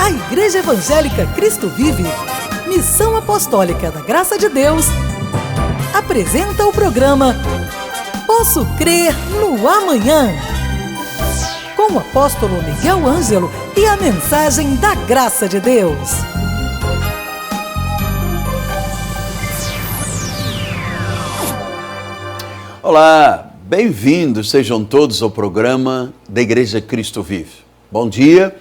A Igreja Evangélica Cristo Vive, Missão Apostólica da Graça de Deus, apresenta o programa Posso Crer no Amanhã, com o apóstolo Miguel Ângelo e a mensagem da Graça de Deus. Olá, bem-vindos sejam todos ao programa da Igreja Cristo Vive. Bom dia,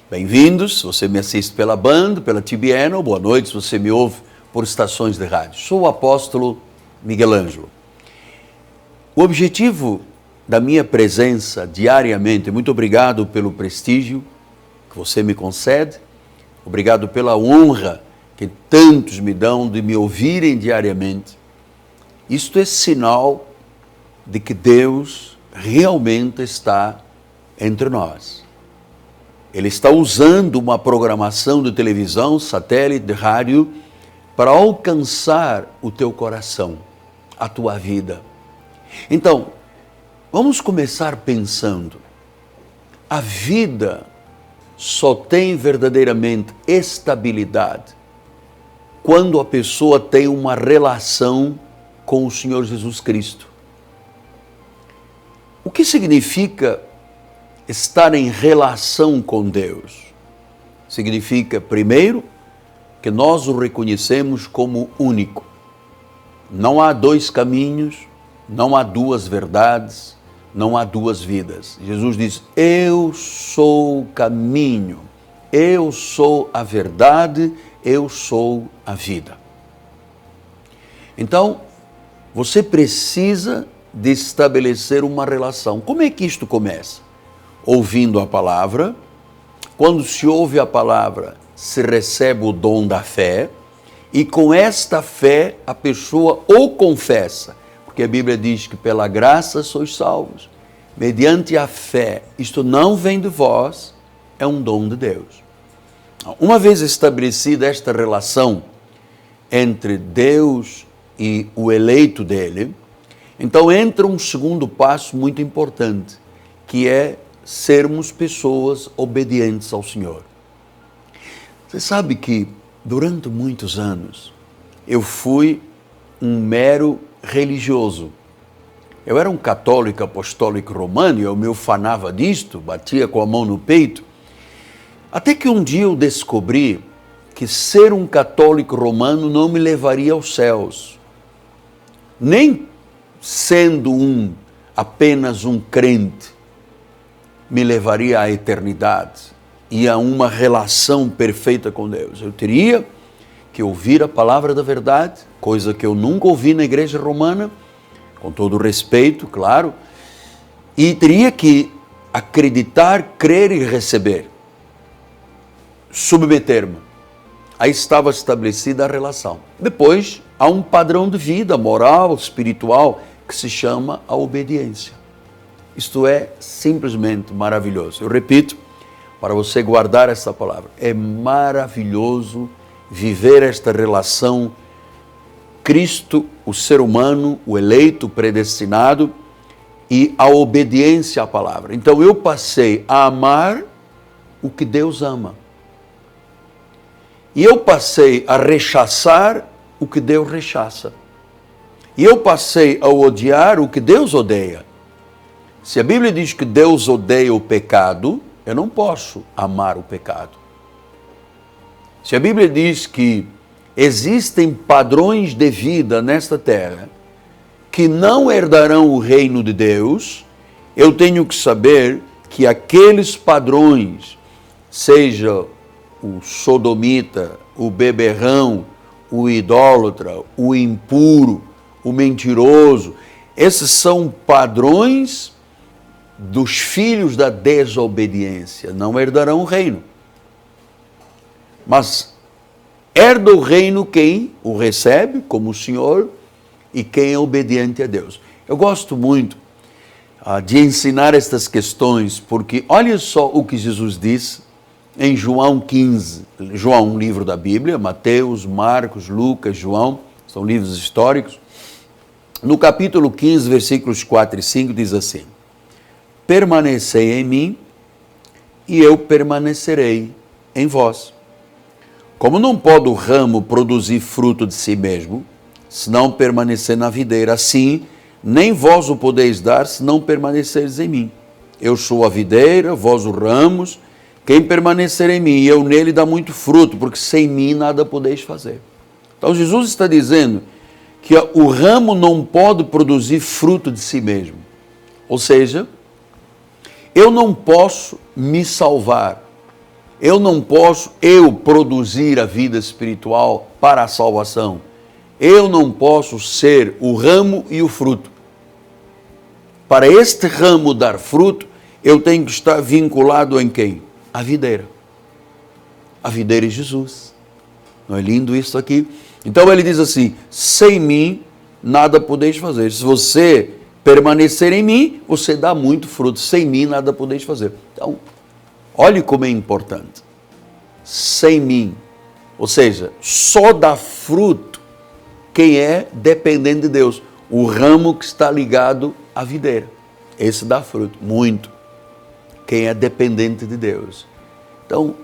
bem-vindos, se você me assiste pela Band, pela TBN, ou boa noite se você me ouve por estações de rádio. Sou o apóstolo Miguel Ângelo. O objetivo da minha presença diariamente, muito obrigado pelo prestígio que você me concede, obrigado pela honra que tantos me dão de me ouvirem diariamente. Isto é sinal de que Deus realmente está entre nós. Ele está usando uma programação de televisão, satélite, de rádio, para alcançar o teu coração, a tua vida. Então, vamos começar pensando. A vida só tem verdadeiramente estabilidade quando a pessoa tem uma relação com o Senhor Jesus Cristo. O que significa estar em relação com Deus? Significa, primeiro, que nós o reconhecemos como único. Não há dois caminhos, não há duas verdades, não há duas vidas. Jesus diz, eu sou o caminho, eu sou a verdade, eu sou a vida. Então, você precisa de estabelecer uma relação. Como é que isto começa? Ouvindo a palavra. Quando se ouve a palavra, se recebe o dom da fé, e com esta fé a pessoa ou confessa, porque a Bíblia diz que pela graça sois salvos, mediante a fé. Isto não vem de vós, é um dom de Deus. Uma vez estabelecida esta relação entre Deus e o eleito dele, então entra um segundo passo muito importante, que é sermos pessoas obedientes ao Senhor. Você sabe que durante muitos anos eu fui um mero religioso. Eu era um católico apostólico romano e eu me ufanava disto, batia com a mão no peito, até que um dia eu descobri que ser um católico romano não me levaria aos céus, nem sendo apenas um crente, me levaria à eternidade e a uma relação perfeita com Deus. Eu teria que ouvir a palavra da verdade, coisa que eu nunca ouvi na igreja romana, com todo o respeito, claro, e teria que acreditar, crer e receber, submeter-me. Aí estava estabelecida a relação. Depois, há um padrão de vida moral, espiritual, que se chama a obediência. Isto é simplesmente maravilhoso. Eu repito, para você guardar essa palavra, é maravilhoso viver esta relação Cristo, o ser humano, o eleito, o predestinado, e a obediência à palavra. Então eu passei a amar o que Deus ama. E eu passei a rechaçar o que Deus rechaça. E eu passei a odiar o que Deus odeia. Se a Bíblia diz que Deus odeia o pecado, eu não posso amar o pecado. Se a Bíblia diz que existem padrões de vida nesta terra que não herdarão o reino de Deus, eu tenho que saber que aqueles padrões, seja o sodomita, o beberrão, o idólatra, o impuro, o mentiroso, esses são padrões dos filhos da desobediência, não herdarão o reino. Mas herda o reino quem o recebe como o Senhor e quem é obediente a Deus. Eu gosto muito de ensinar estas questões, porque olha só o que Jesus disse em João 15. João, um livro da Bíblia, Mateus, Marcos, Lucas, João, são livros históricos. No capítulo 15, versículos 4 e 5, diz assim: permanecei em mim e eu permanecerei em vós. Como não pode o ramo produzir fruto de si mesmo, se não permanecer na videira, assim, nem vós o podeis dar, se não permaneceres em mim. Eu sou a videira, vós os ramos, quem permanecer em mim, eu nele dá muito fruto, porque sem mim nada podeis fazer. Então Jesus está dizendo que o ramo não pode produzir fruto de si mesmo. Ou seja, eu não posso me salvar. Eu não posso produzir a vida espiritual para a salvação. Eu não posso ser o ramo e o fruto. Para este ramo dar fruto, eu tenho que estar vinculado em quem? A videira. A videira é Jesus. Não é lindo isso aqui? Então ele diz assim, sem mim nada podeis fazer. Se você permanecer em mim, você dá muito fruto. Sem mim nada podeis fazer. Então, olhe como é importante. Sem mim. Ou seja, só dá fruto quem é dependente de Deus. O ramo que está ligado à videira. Esse dá fruto, muito. Quem é dependente de Deus. Então,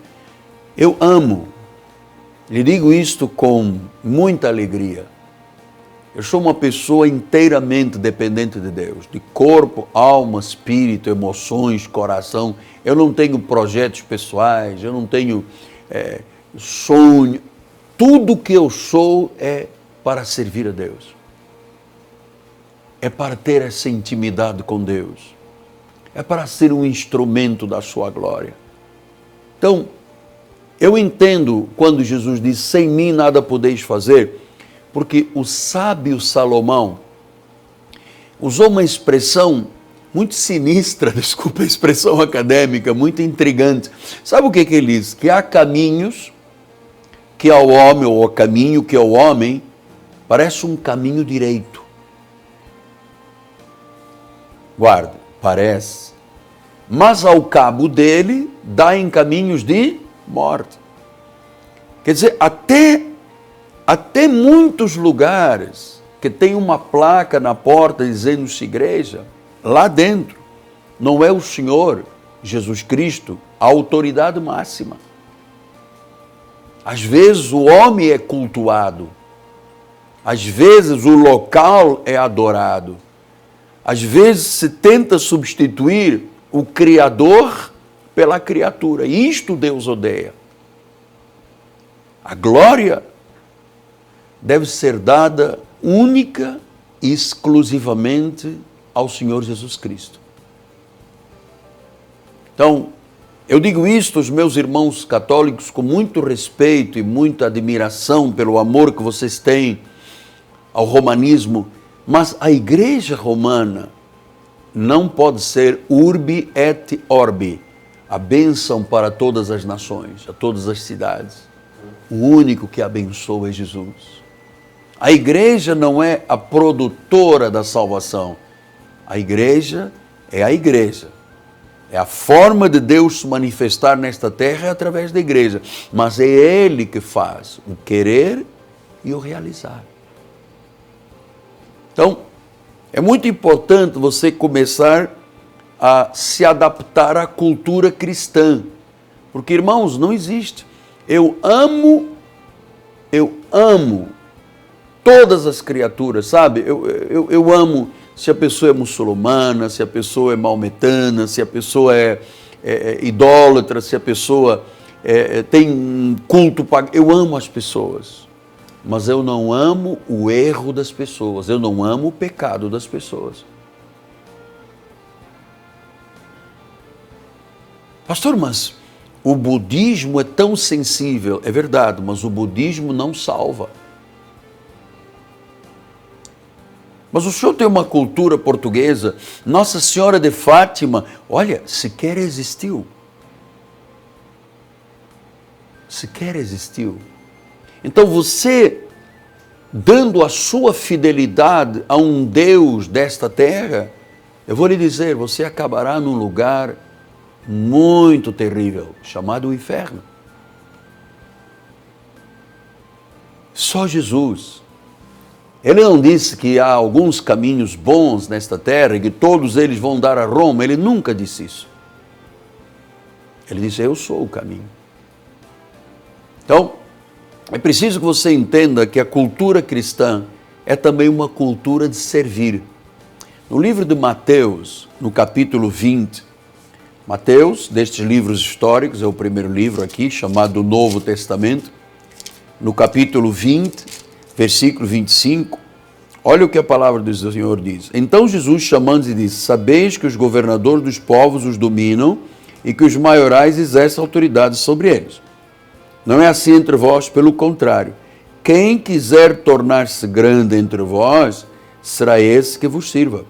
eu amo. Lhe digo isto com muita alegria. Eu sou uma pessoa inteiramente dependente de Deus. De corpo, alma, espírito, emoções, coração. Eu não tenho projetos pessoais, eu não tenho sonho. Tudo que eu sou é para servir a Deus. É para ter essa intimidade com Deus. É para ser um instrumento da sua glória. Então, eu entendo quando Jesus diz, sem mim nada podeis fazer, porque o sábio Salomão usou uma expressão muito sinistra, desculpa a expressão acadêmica, muito intrigante. Sabe o que ele diz? Que há caminhos que ao homem, ou o caminho que ao homem, parece um caminho direito. Guarda, parece. Mas ao cabo dele, dá em caminhos de morte. Quer dizer, até muitos lugares que tem uma placa na porta dizendo-se igreja, lá dentro não é o Senhor Jesus Cristo a autoridade máxima. Às vezes o homem é cultuado, às vezes o local é adorado, às vezes se tenta substituir o Criador pela criatura. E isto Deus odeia. A glória deve ser dada única e exclusivamente ao Senhor Jesus Cristo. Então, eu digo isto aos meus irmãos católicos com muito respeito e muita admiração pelo amor que vocês têm ao romanismo, mas a Igreja Romana não pode ser urbi et orbi, a bênção para todas as nações, a todas as cidades. O único que abençoa é Jesus. A igreja não é a produtora da salvação. A igreja é a igreja. É a forma de Deus se manifestar nesta terra através da igreja. Mas é Ele que faz o querer e o realizar. Então, é muito importante você começar a se adaptar à cultura cristã. Porque, irmãos, não existe. Eu amo todas as criaturas, sabe? Eu amo se a pessoa é muçulmana, se a pessoa é maometana, se a pessoa é idólatra, se a pessoa tem culto pagão. Eu amo as pessoas, mas eu não amo o erro das pessoas, eu não amo o pecado das pessoas. Pastor, mas o budismo é tão sensível. É verdade, mas o budismo não salva. Mas o senhor tem uma cultura portuguesa, Nossa Senhora de Fátima, olha, sequer existiu. Sequer existiu. Então você, dando a sua fidelidade a um Deus desta terra, eu vou lhe dizer, você acabará num lugar muito terrível, chamado inferno. Só Jesus. Ele não disse que há alguns caminhos bons nesta terra e que todos eles vão dar a Roma. Ele nunca disse isso. Ele disse, eu sou o caminho. Então, é preciso que você entenda que a cultura cristã é também uma cultura de servir. No livro de Mateus, no capítulo 20, Mateus, destes livros históricos, é o primeiro livro aqui, chamado Novo Testamento, no capítulo 20, versículo 25, olha o que a palavra do Senhor diz. Então Jesus, chamando-os, disse: sabeis que os governadores dos povos os dominam e que os maiorais exercem autoridade sobre eles. Não é assim entre vós, pelo contrário. Quem quiser tornar-se grande entre vós, será esse que vos sirva.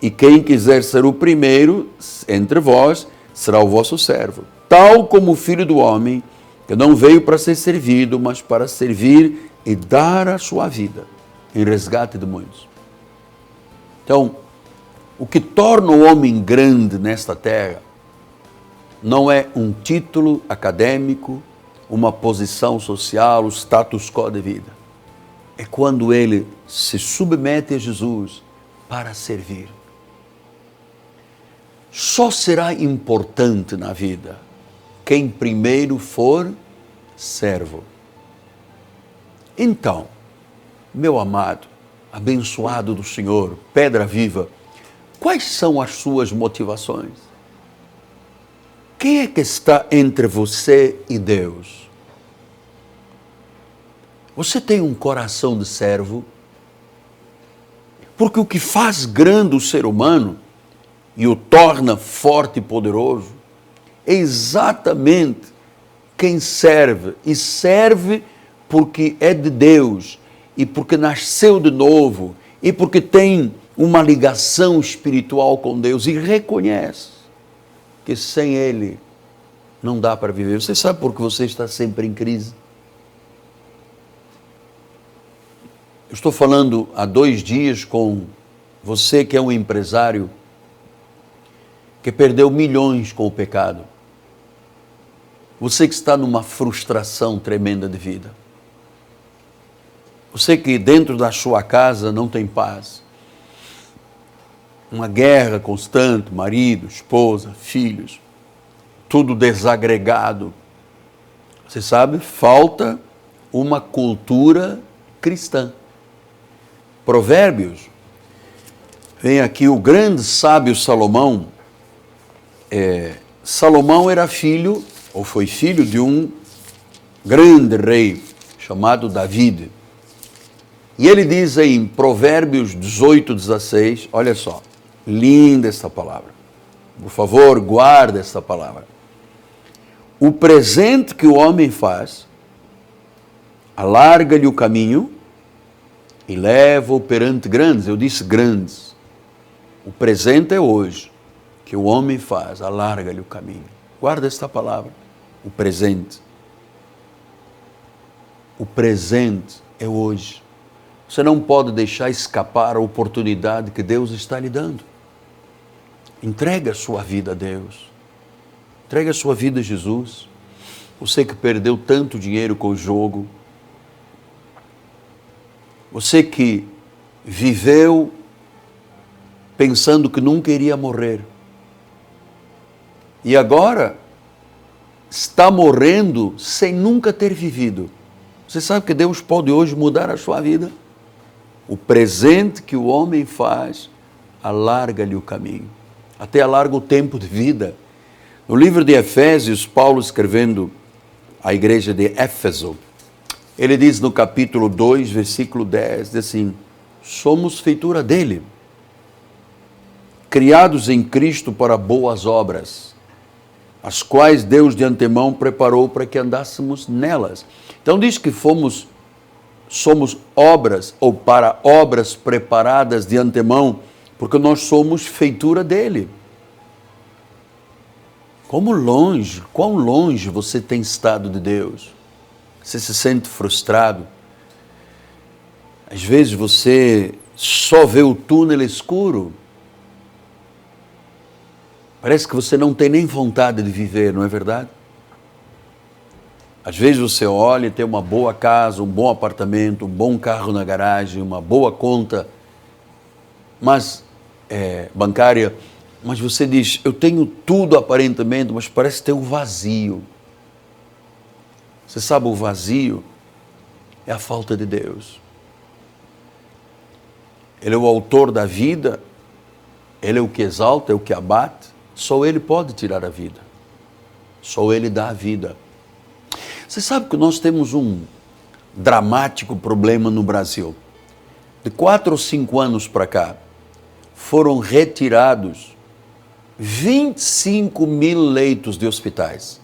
E quem quiser ser o primeiro entre vós, será o vosso servo. Tal como o Filho do Homem, que não veio para ser servido, mas para servir e dar a sua vida em resgate de muitos. Então, o que torna o homem grande nesta terra não é um título acadêmico, uma posição social, o status quo de vida. É quando ele se submete a Jesus para servir. Só será importante na vida quem primeiro for servo. Então, meu amado, abençoado do Senhor, pedra viva, quais são as suas motivações? Quem é que está entre você e Deus? Você tem um coração de servo? Porque o que faz grande o ser humano e o torna forte e poderoso é exatamente quem serve. E serve porque é de Deus, e porque nasceu de novo, e porque tem uma ligação espiritual com Deus, e reconhece que sem Ele não dá para viver. Você sabe por que você está sempre em crise? Eu estou falando há 2 dias com você que é um empresário que perdeu milhões com o pecado. Você que está numa frustração tremenda de vida. Você que dentro da sua casa não tem paz. Uma guerra constante, marido, esposa, filhos, tudo desagregado. Você sabe, falta uma cultura cristã. Provérbios, vem aqui o grande sábio Salomão. Salomão era filho, ou foi filho de um grande rei chamado David. E ele diz aí em Provérbios 18:16, olha só, linda essa palavra. Por favor, guarda essa palavra. O presente que o homem faz, alarga-lhe o caminho e leva-o perante grandes. Eu disse grandes. O presente é hoje, que o homem faz, alarga-lhe o caminho. Guarda esta palavra. O presente. O presente é hoje. Você não pode deixar escapar a oportunidade que Deus está lhe dando. Entrega a sua vida a Deus. Entrega a sua vida a Jesus. Você que perdeu tanto dinheiro com o jogo. Você que viveu pensando que nunca iria morrer. E agora está morrendo sem nunca ter vivido. Você sabe que Deus pode hoje mudar a sua vida? O presente que o homem faz, alarga-lhe o caminho. Até alarga o tempo de vida. No livro de Efésios, Paulo escrevendo à igreja de Éfeso, ele diz no capítulo 2, versículo 10, diz assim: somos feitura dele, criados em Cristo para boas obras, as quais Deus de antemão preparou para que andássemos nelas. Então diz que somos obras, ou para obras preparadas de antemão, porque nós somos feitura dele. Quão longe você tem estado de Deus? Você se sente frustrado? Às vezes você só vê o túnel escuro. Parece que você não tem nem vontade de viver, não é verdade? Às vezes você olha e tem uma boa casa, um bom apartamento, um bom carro na garagem, uma boa conta bancária, mas você diz, eu tenho tudo aparentemente, mas parece ter um vazio. Você sabe, o vazio é a falta de Deus. Ele é o autor da vida, Ele é o que exalta, é o que abate. Só Ele pode tirar a vida. Só Ele dá a vida. Você sabe que nós temos um dramático problema no Brasil. De 4 ou 5 anos para cá, foram retirados 25 mil leitos de hospitais.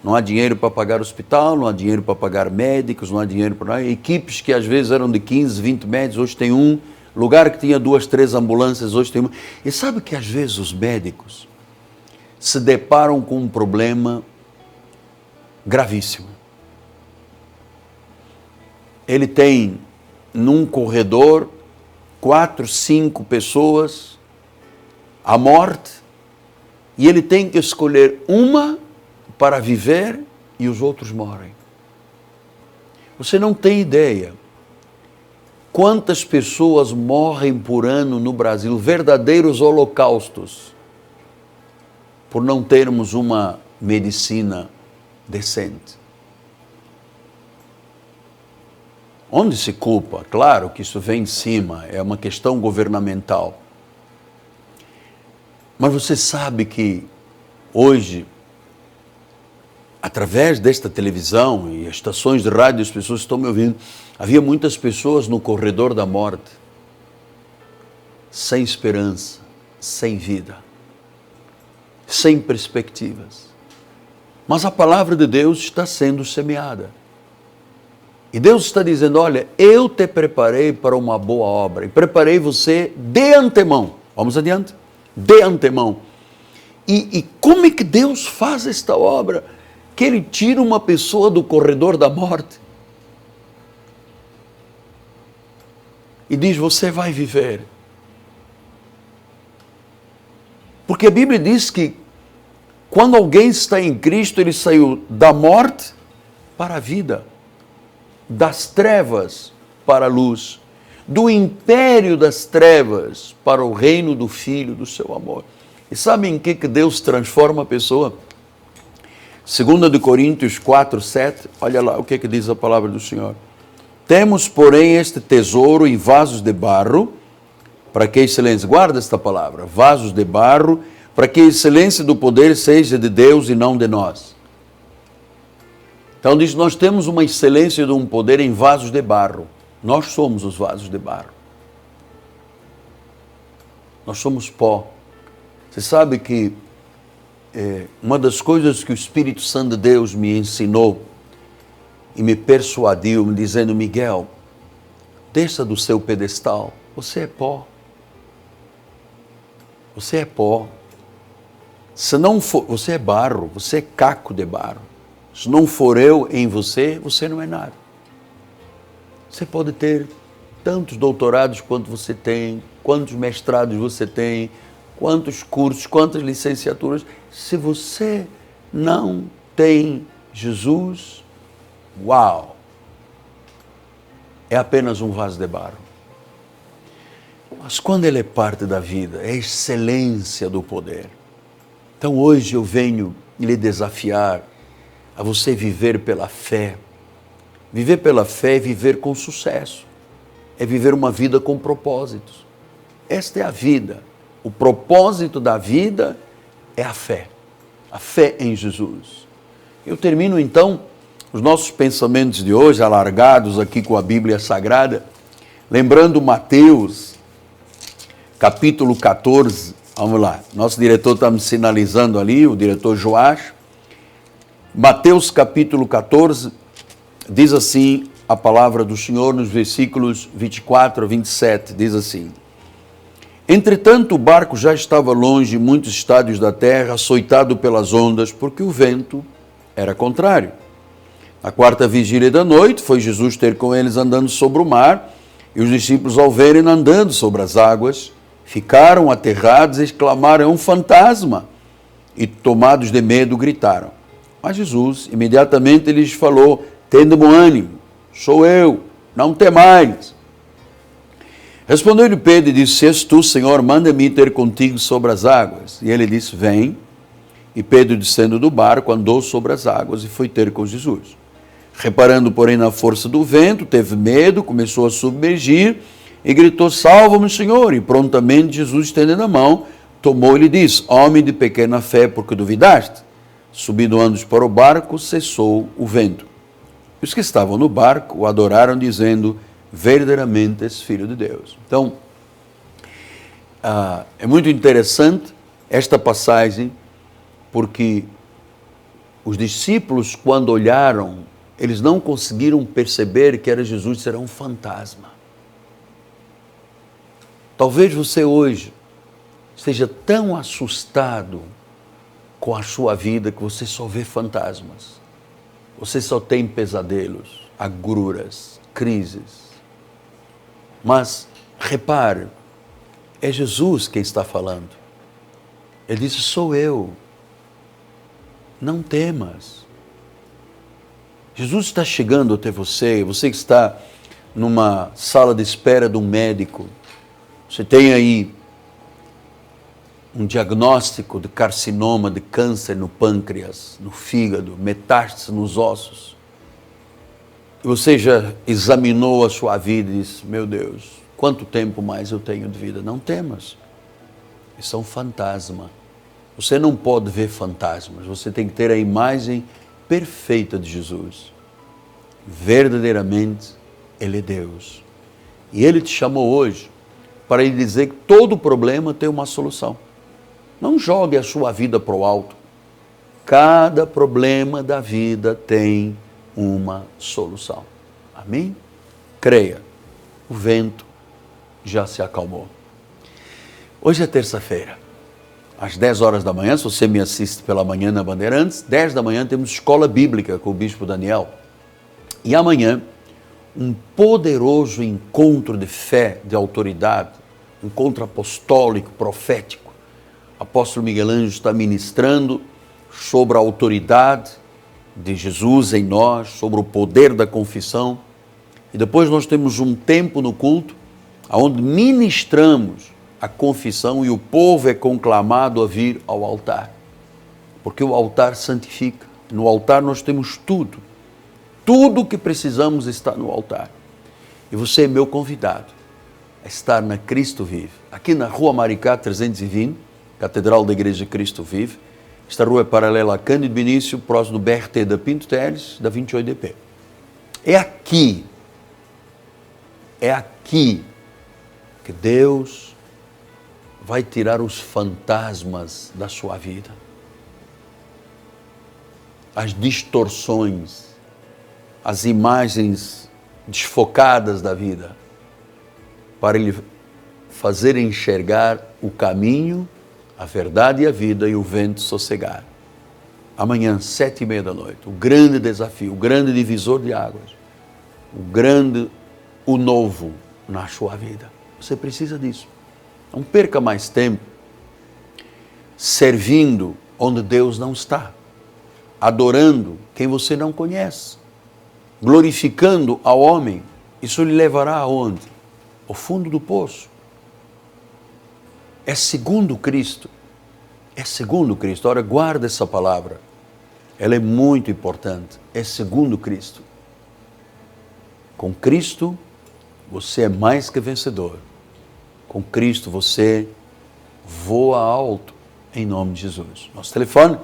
Não há dinheiro para pagar hospital, não há dinheiro para pagar médicos, não há dinheiro para... Equipes que às vezes eram de 15, 20 médicos, hoje tem um. Lugar que tinha 2, 3 ambulâncias, hoje tem uma. E sabe que às vezes os médicos se deparam com um problema gravíssimo. Ele tem num corredor 4, 5 pessoas, a morte, e ele tem que escolher uma para viver e os outros morrem. Você não tem ideia quantas pessoas morrem por ano no Brasil, verdadeiros holocaustos, por não termos uma medicina decente. Onde se culpa? Claro que isso vem de cima, é uma questão governamental. Mas você sabe que hoje, através desta televisão e estações de rádio, as pessoas estão me ouvindo, havia muitas pessoas no corredor da morte, sem esperança, sem vida, sem perspectivas. Mas a palavra de Deus está sendo semeada. E Deus está dizendo, olha, eu te preparei para uma boa obra, e preparei você de antemão. Vamos adiante? De antemão. E como é que Deus faz esta obra? Que Ele tira uma pessoa do corredor da morte e diz, você vai viver. Porque a Bíblia diz que quando alguém está em Cristo, ele saiu da morte para a vida, das trevas para a luz, do império das trevas para o reino do Filho do seu amor. E sabe em que Deus transforma a pessoa? 2 Coríntios 4, 7, olha lá o que diz a palavra do Senhor. Temos, porém, este tesouro em vasos de barro, para que a excelência, guarda esta palavra, vasos de barro, para que a excelência do poder seja de Deus e não de nós. Então diz, nós temos uma excelência de um poder em vasos de barro. Nós somos os vasos de barro. Nós somos pó. Você sabe que uma das coisas que o Espírito Santo de Deus me ensinou e me persuadiu, me dizendo, Miguel, desça do seu pedestal, você é pó. Você é pó. Se não for, você é barro, você é caco de barro. Se não for eu em você, você não é nada. Você pode ter tantos doutorados quanto você tem, quantos mestrados você tem, quantos cursos, quantas licenciaturas. Se você não tem Jesus, uau! É apenas um vaso de barro. Mas quando ele é parte da vida, é a excelência do poder. Então hoje eu venho lhe desafiar a você viver pela fé. Viver pela fé é viver com sucesso. É viver uma vida com propósitos. Esta é a vida. O propósito da vida é a fé. A fé em Jesus. Eu termino então os nossos pensamentos de hoje, alargados aqui com a Bíblia Sagrada, lembrando Mateus, capítulo 14. Vamos lá. Nosso diretor está me sinalizando ali, o diretor Joás. Mateus capítulo 14, diz assim a palavra do Senhor nos versículos 24 a 27, diz assim: Entretanto o barco já estava longe de muitos estádios da terra, açoitado pelas ondas, porque o vento era contrário. Na 4ª vigília da noite, foi Jesus ter com eles andando sobre o mar, e os discípulos, ao verem andando sobre as águas, ficaram aterrados e exclamaram, é um fantasma, e tomados de medo gritaram. Mas Jesus imediatamente lhes falou, tende bom ânimo, sou eu, não temais. Respondeu-lhe Pedro e disse, se és tu, Senhor, manda-me ter contigo sobre as águas. E ele disse, vem. E Pedro, descendo do barco, andou sobre as águas e foi ter com Jesus. Reparando, porém, na força do vento, teve medo, começou a submergir e gritou: salva-me, Senhor! E prontamente Jesus, estendendo a mão, tomou e lhe disse: homem de pequena fé, porque duvidaste? Subindo ambos para o barco, cessou o vento. Os que estavam no barco o adoraram, dizendo: verdadeiramente és filho de Deus. Então, é muito interessante esta passagem, porque os discípulos, quando olharam, eles não conseguiram perceber que era Jesus, era um fantasma. Talvez você hoje esteja tão assustado com a sua vida que você só vê fantasmas. Você só tem pesadelos, agruras, crises. Mas, repare, é Jesus quem está falando. Ele disse: sou eu. Não temas. Jesus está chegando até você, você que está numa sala de espera de um médico, você tem aí um diagnóstico de carcinoma, de câncer no pâncreas, no fígado, metástase nos ossos. E você já examinou a sua vida e disse: meu Deus, quanto tempo mais eu tenho de vida? Não temas. Isso é um fantasma. Você não pode ver fantasmas, você tem que ter a imagem perfeita de Jesus. Verdadeiramente, Ele é Deus. E Ele te chamou hoje para lhe dizer que todo problema tem uma solução. Não jogue a sua vida para o alto. Cada problema da vida tem uma solução. Amém? Creia, o vento já se acalmou. Hoje é terça-feira. Às 10 horas da manhã, se você me assiste pela manhã na Bandeirantes, 10 da manhã temos escola bíblica com o Bispo Daniel. E amanhã, um poderoso encontro de fé, de autoridade, encontro apostólico, profético. O apóstolo Miguel Ângelo está ministrando sobre a autoridade de Jesus em nós, sobre o poder da confissão. E depois nós temos um tempo no culto, onde ministramos a confissão e o povo é conclamado a vir ao altar. Porque o altar santifica. No altar nós temos tudo. Tudo o que precisamos está no altar. E você é meu convidado a estar na Cristo Vive. Aqui na Rua Maricá 320, Catedral da Igreja Cristo Vive. Esta rua é paralela a Cândido Benício, próximo do BRT da Pinto Teles, da 28DP. É aqui que Deus vai tirar os fantasmas da sua vida, as distorções, as imagens desfocadas da vida, para Ele fazer enxergar o caminho, a verdade e a vida, e o vento sossegar. Amanhã, 7h30 da noite, o grande desafio, o grande divisor de águas, o novo na sua vida. Você precisa disso. Não perca mais tempo servindo onde Deus não está, adorando quem você não conhece, glorificando ao homem. Isso lhe levará aonde? Ao fundo do poço. É segundo Cristo. É segundo Cristo. Ora, guarda essa palavra. Ela é muito importante. É segundo Cristo. Com Cristo, você é mais que vencedor. Com Cristo você voa alto, em nome de Jesus. Nosso telefone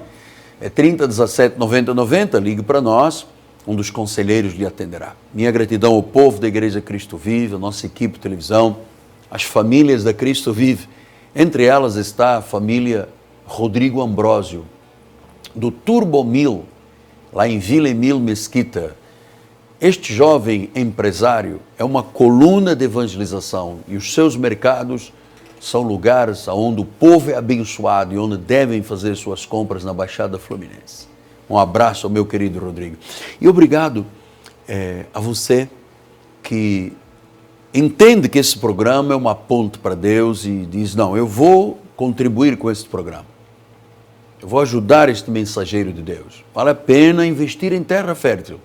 é 30 17 90 90, ligue para nós, um dos conselheiros lhe atenderá. Minha gratidão ao povo da Igreja Cristo Vive, a nossa equipe de televisão, as famílias da Cristo Vive. Entre elas está a família Rodrigo Ambrósio, do Turbomil, lá em Vila Emil Mesquita. Este jovem empresário é uma coluna de evangelização e os seus mercados são lugares onde o povo é abençoado e onde devem fazer suas compras na Baixada Fluminense. Um abraço ao meu querido Rodrigo. E obrigado a você que entende que esse programa é uma ponte para Deus e diz: não, eu vou contribuir com esse programa. Eu vou ajudar este mensageiro de Deus. Vale a pena investir em terra fértil.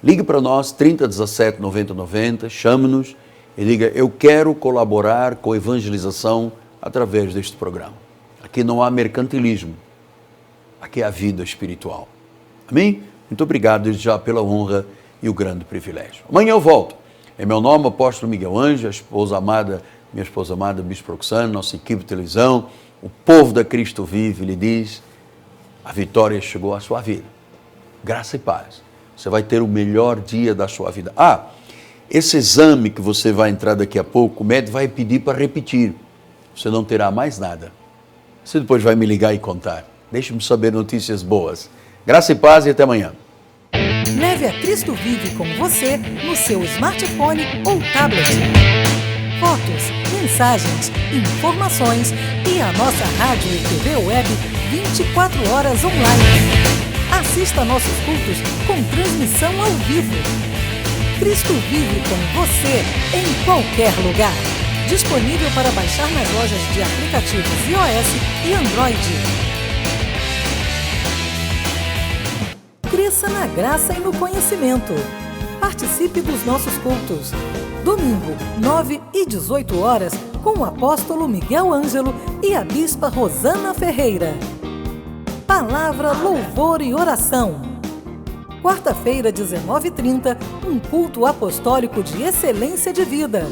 Ligue para nós, 30 17 90 90, chame-nos e diga: eu quero colaborar com a evangelização através deste programa. Aqui não há mercantilismo. que é a vida espiritual. Amém? Muito obrigado desde já pela honra e o grande privilégio. Amanhã eu volto. Em meu nome, apóstolo Miguel Ângelo, minha esposa amada, Bispo Roxane, nossa equipe de televisão, o povo da Cristo Vive, lhe diz, a vitória chegou à sua vida. Graça e paz. Você vai ter o melhor dia da sua vida. Esse exame que você vai entrar daqui a pouco, o médico vai pedir para repetir. Você não terá mais nada. Você depois vai me ligar e contar. Deixe-me saber notícias boas. Graça e paz e até amanhã. Leve a Cristo Vive com você no seu smartphone ou tablet. Fotos, mensagens, informações e a nossa rádio e TV web 24 horas online. Assista nossos cultos com transmissão ao vivo. Cristo Vive com você em qualquer lugar. Disponível para baixar nas lojas de aplicativos iOS e Android. Cresça na graça e no conhecimento. Participe dos nossos cultos. Domingo, 9 e 18 horas, com o apóstolo Miguel Ângelo e a bispa Rosana Ferreira. Palavra, louvor e oração. Quarta-feira, 19h30, um culto apostólico de excelência de vida.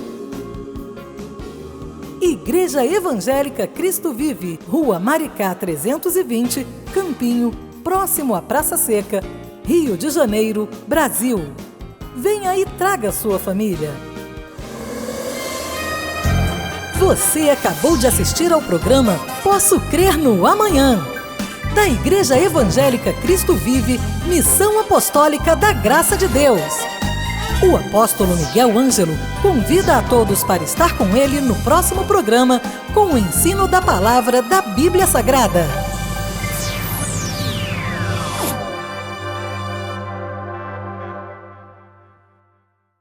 Igreja Evangélica Cristo Vive, Rua Maricá 320, Campinho, próximo à Praça Seca, Rio de Janeiro, Brasil. Venha e traga sua família. Você acabou de assistir ao programa Posso Crer no Amanhã, da Igreja Evangélica Cristo Vive, Missão Apostólica da Graça de Deus. O apóstolo Miguel Ângelo convida a todos para estar com ele no próximo programa com o ensino da palavra da Bíblia Sagrada.